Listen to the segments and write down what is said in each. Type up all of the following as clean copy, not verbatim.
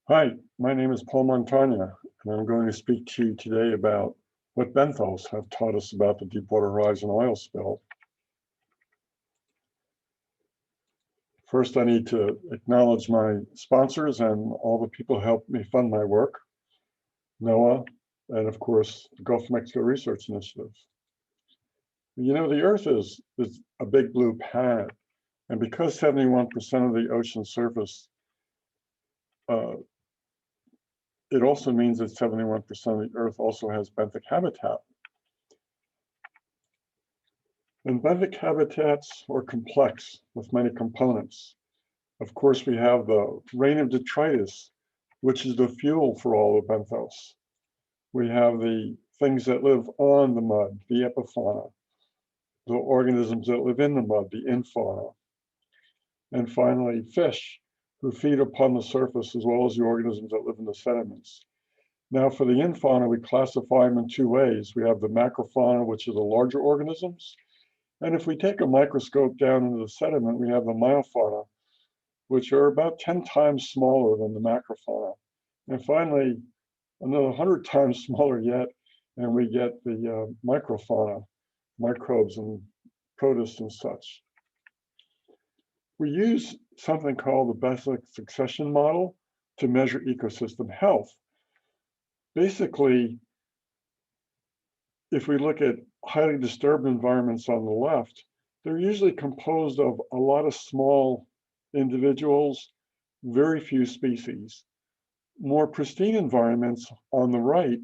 Hi, my name is Paul Montagna, and I'm going to speak to you today about what Benthos have taught us about the Deepwater Horizon oil spill. First, I need to acknowledge my sponsors and all the people who helped me fund my work, NOAA, and of course, the Gulf of Mexico Research Initiative. You know, the Earth is a big blue planet, and because 71% of the ocean surface it also means that 71% of the Earth also has benthic habitat. And benthic habitats are complex with many components. Of course, we have the rain of detritus, which is the fuel for all of benthos. We have the things that live on the mud, the epifauna, the organisms that live in the mud, the infauna. And finally, fish, who feed upon the surface, as well as the organisms that live in the sediments. Now, for the infauna, we classify them in two ways. We have the macrofauna, which are the larger organisms. And if we take a microscope down into the sediment, we have the myofauna, which are about 10 times smaller than the macrofauna. And finally, another 100 times smaller yet, and we get the microfauna, microbes and protists and such. We use something called the Benthic succession model to measure ecosystem health. Basically, if we look at highly disturbed environments on the left, they're usually composed of a lot of small individuals, very few species. More pristine environments on the right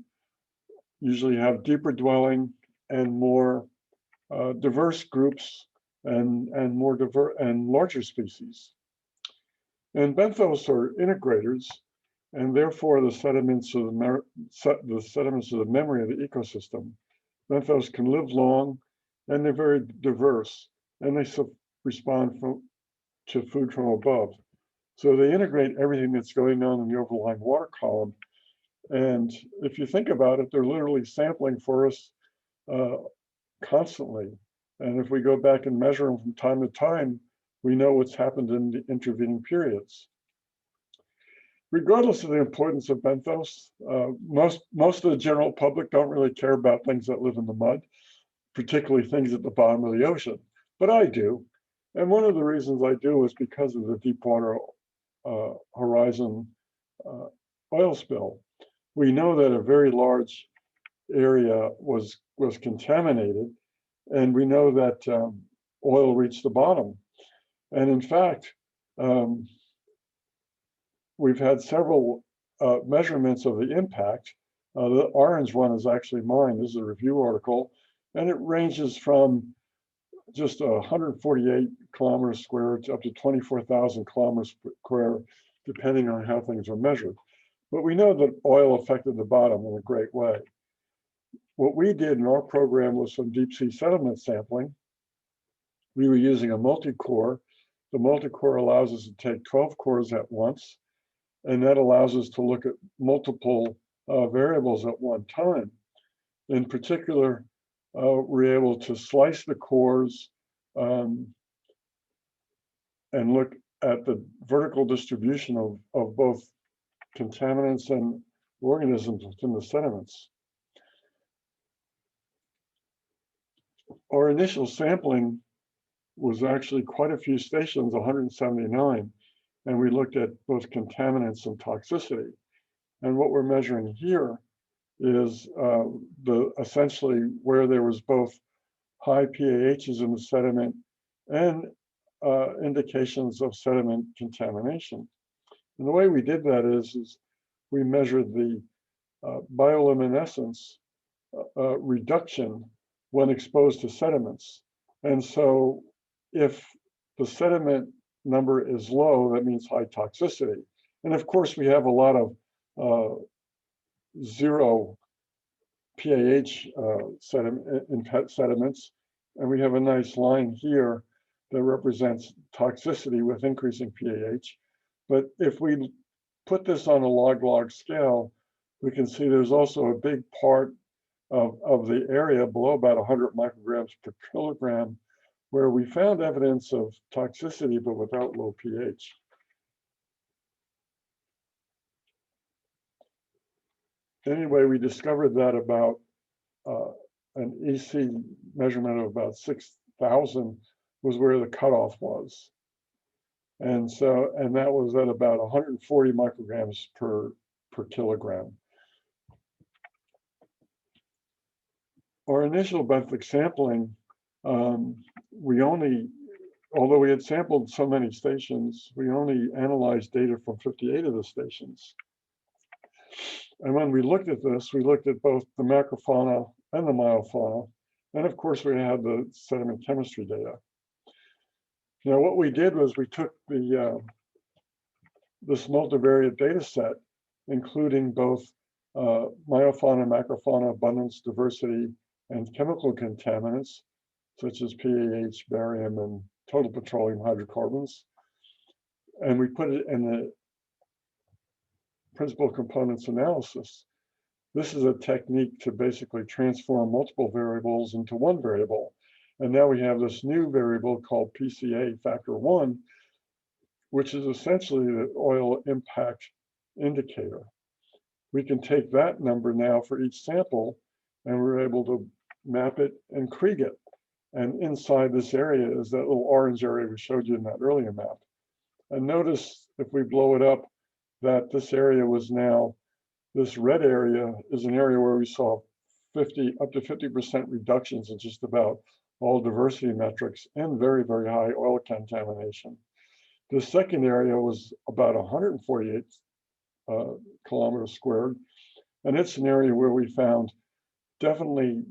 usually have deeper dwelling and more diverse groups and more diverse and larger species. And benthos are integrators, and therefore the sediments of the memory of the ecosystem. Benthos can live long, and they're very diverse, and they respond to food from above. So they integrate everything that's going on in the overlying water column. And if you think about it, they're literally sampling for us constantly. And if we go back and measure them from time to time, we know what's happened in the intervening periods. Regardless of the importance of benthos, most of the general public don't really care about things that live in the mud, particularly things at the bottom of the ocean, but I do. And one of the reasons I do is because of the Deepwater Horizon oil spill. We know that a very large area was contaminated, and we know that oil reached the bottom. And in fact, we've had several measurements of the impact. The orange one is actually mine. This is a review article, and it ranges from just 148 kilometers square to up to 24,000 kilometers square, depending on how things are measured. But we know that oil affected the bottom in a great way. What we did in our program was some deep sea sediment sampling. We were using a multi-core. The multi-core allows us to take 12 cores at once, and that allows us to look at multiple variables at one time. In particular, we're able to slice the cores and look at the vertical distribution of both contaminants and organisms within the sediments. Our initial sampling was actually quite a few stations, 179, and we looked at both contaminants and toxicity. And what we're measuring here is essentially where there was both high PAHs in the sediment and indications of sediment contamination. And the way we did that is we measured the bioluminescence reduction when exposed to sediments. And so if the sediment number is low, that means high toxicity. And of course, we have a lot of zero PAH sediments, and we have a nice line here that represents toxicity with increasing PAH. But if we put this on a log-log scale, we can see there's also a big part of the area below about 100 micrograms per kilogram where we found evidence of toxicity, but without low pH. Anyway, we discovered that about an EC measurement of about 6,000 was where the cutoff was. And that was at about 140 micrograms per kilogram. Our initial benthic sampling, although we had sampled so many stations, we only analyzed data from 58 of the stations. And when we looked at this, we looked at both the macrofauna and the myofauna. And of course, we had the sediment chemistry data. Now, what we did was we took this multivariate data set, including both myofauna, macrofauna, abundance, diversity, and chemical contaminants, such as PAH, barium, and total petroleum hydrocarbons. And we put it in the principal components analysis. This is a technique to basically transform multiple variables into one variable. And now we have this new variable called PCA factor 1, which is essentially the oil impact indicator. We can take that number now for each sample, and we're able to map it and Krig it. And inside this area is that little orange area we showed you in that earlier map. And notice if we blow it up, that this area was now, this red area is an area where we saw up to 50% reductions in just about all diversity metrics and very, very high oil contamination. The second area was about 148 kilometers squared. And it's an area where we found definitely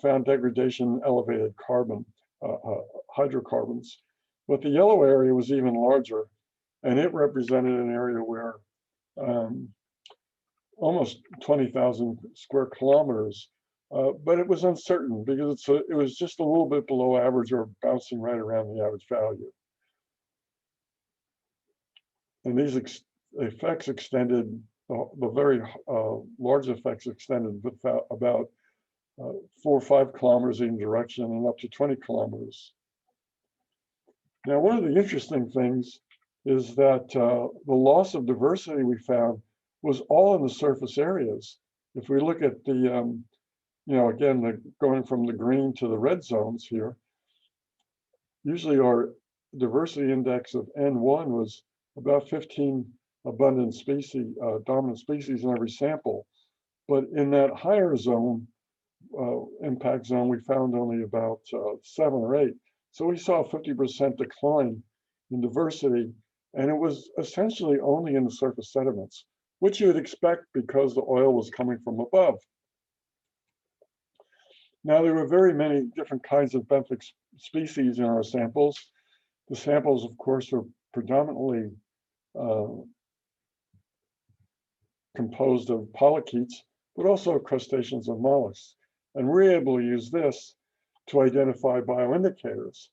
found degradation in elevated carbon, hydrocarbons. But the yellow area was even larger, and it represented an area where almost 20,000 square kilometers, but it was uncertain because it was just a little bit below average or bouncing right around the average value. And these effects extended, the very large effects extended about 4 or 5 kilometers in direction and up to 20 kilometers. Now, one of the interesting things is that the loss of diversity we found was all in the surface areas. If we look at the, again, going from the green to the red zones here, usually our diversity index of N1 was about 15 abundant species, dominant species in every sample. But in that higher zone, impact zone, we found only about 7 or 8. So we saw a 50% decline in diversity, and it was essentially only in the surface sediments, which you would expect because the oil was coming from above. Now, there were very many different kinds of benthic species in our samples. The samples, of course, were predominantly composed of polychaetes, but also crustaceans and mollusks. And we're able to use this to identify bioindicators.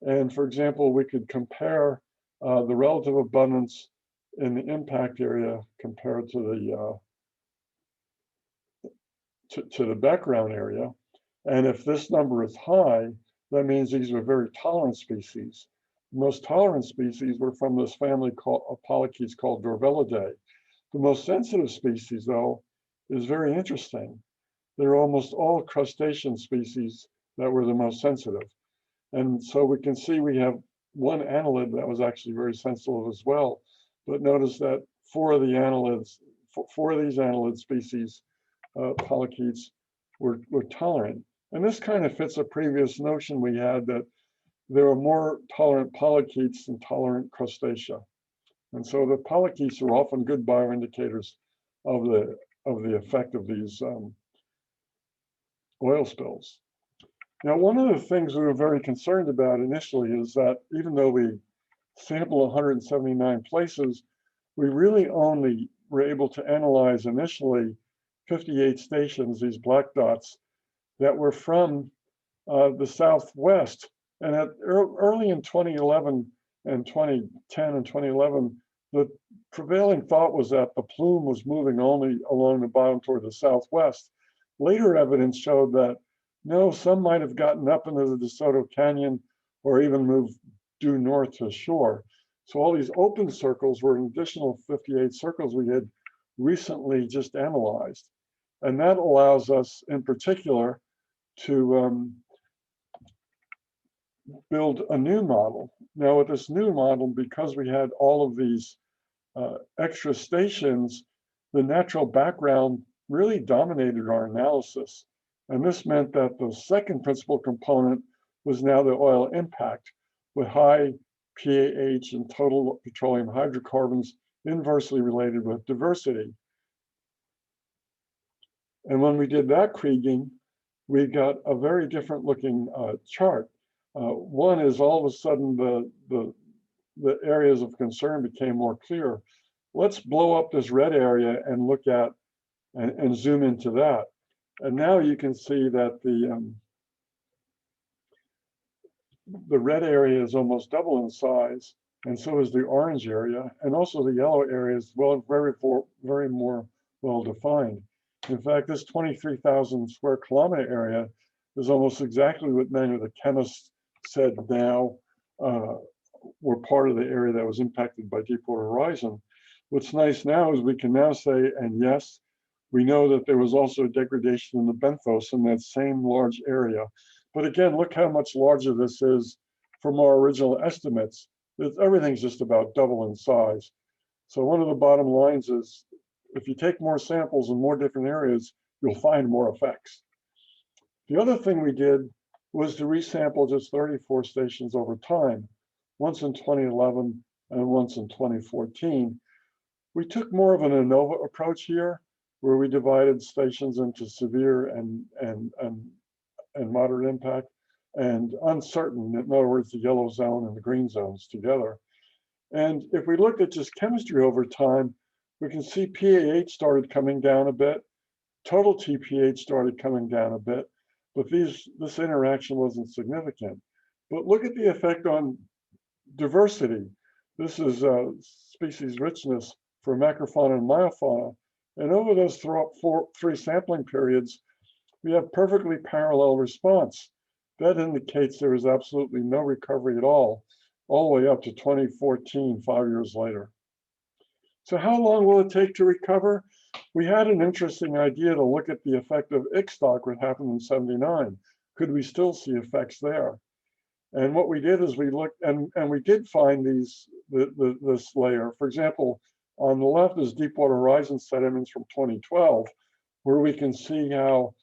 And for example, we could compare the relative abundance in the impact area compared to the background area. And if this number is high, that means these were very tolerant species. The most tolerant species were from this family of polychaetes called Dorvellidae. The most sensitive species, though, is very interesting. They're almost all crustacean species that were the most sensitive. And so we can see we have one annelid that was actually very sensitive as well. But notice that 4 of these annelid species, polychaetes, were tolerant. And this kind of fits a previous notion we had that there are more tolerant polychaetes than tolerant crustacea. And so the polychaetes are often good bioindicators of the effect of these oil spills. Now, one of the things we were very concerned about initially is that even though we sampled 179 places, we really only were able to analyze initially 58 stations, these black dots, that were from the Southwest. And early in 2011 and 2010 and 2011, the prevailing thought was that the plume was moving only along the bottom toward the Southwest. Later evidence showed that no, some might have gotten up into the DeSoto Canyon or even moved due north to shore. So all these open circles were an additional 58 circles we had recently just analyzed. And that allows us in particular to build a new model. Now with this new model, because we had all of these extra stations, the natural background really dominated our analysis. And this meant that the second principal component was now the oil impact, with high PAH and total petroleum hydrocarbons inversely related with diversity. And when we did that kriging, we got a very different looking chart. One is all of a sudden the areas of concern became more clear. Let's blow up this red area and look at and zoom into that. And now you can see that the red area is almost double in size, and so is the orange area, and also the yellow area is very more well defined. In fact, this 23,000 square kilometer area is almost exactly what many of the chemists said now were part of the area that was impacted by Deepwater Horizon. What's nice now is we can now say, and yes, we know that there was also a degradation in the Benthos in that same large area. But again, look how much larger this is from our original estimates. Everything's just about double in size. So one of the bottom lines is, if you take more samples in more different areas, you'll find more effects. The other thing we did was to resample just 34 stations over time, once in 2011 and once in 2014. We took more of an ANOVA approach here, where we divided stations into severe and moderate impact and uncertain, in other words, the yellow zone and the green zones together. And if we looked at just chemistry over time, we can see PAH started coming down a bit, total TPH started coming down a bit, but this interaction wasn't significant. But look at the effect on diversity. This is species richness for macrofauna and myofauna. And over those three sampling periods, we have perfectly parallel response. That indicates there is absolutely no recovery at all the way up to 2014, 5 years later. So how long will it take to recover? We had an interesting idea to look at the effect of IXTOC, what happened in '79. Could we still see effects there? And what we did is we looked, and we did find this layer. For example, on the left is Deepwater Horizon sediments from 2012, where we can see how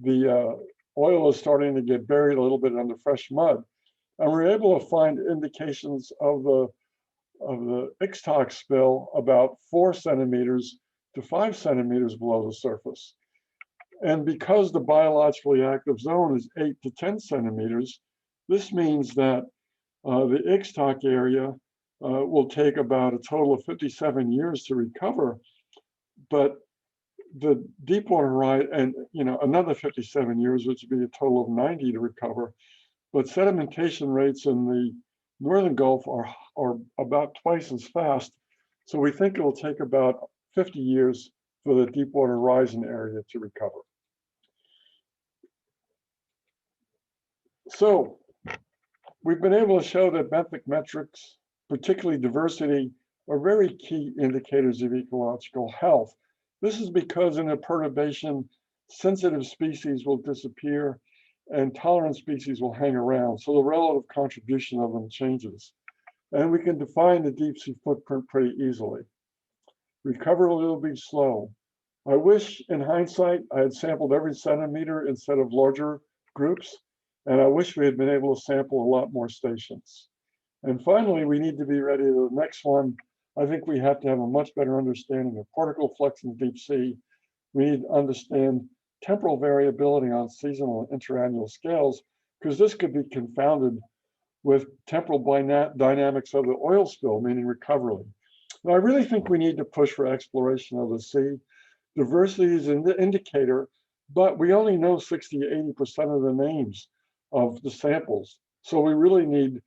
the oil is starting to get buried a little bit under fresh mud. And we're able to find indications of the IXTOC spill about 4 centimeters to 5 centimeters below the surface. And because the biologically active zone is 8 to 10 centimeters, this means that the IXTOC area will take about a total of 57 years to recover, but the Deepwater Horizon, and another 57 years, which would be a total of 90 to recover. But sedimentation rates in the Northern Gulf are about twice as fast. So we think it will take about 50 years for the Deepwater Horizon area to recover. So we've been able to show that benthic metrics, particularly diversity, are very key indicators of ecological health. This is because in a perturbation, sensitive species will disappear and tolerant species will hang around. So the relative contribution of them changes. And we can define the deep sea footprint pretty easily. Recovery will be slow. I wish in hindsight I had sampled every centimeter instead of larger groups. And I wish we had been able to sample a lot more stations. And finally, we need to be ready to the next one. I think we have to have a much better understanding of particle flux in the deep sea. We need to understand temporal variability on seasonal and interannual scales, because this could be confounded with temporal dynamics of the oil spill, meaning recovery. Now, I really think we need to push for exploration of the sea. Diversity is an indicator, but we only know 60 to 80% of the names of the samples. So we really need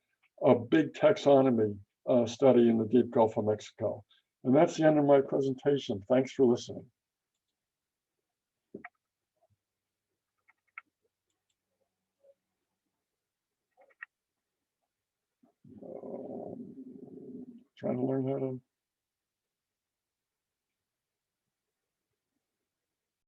a big taxonomy study in the deep Gulf of Mexico. And that's the end of my presentation. Thanks for listening. Trying to learn how to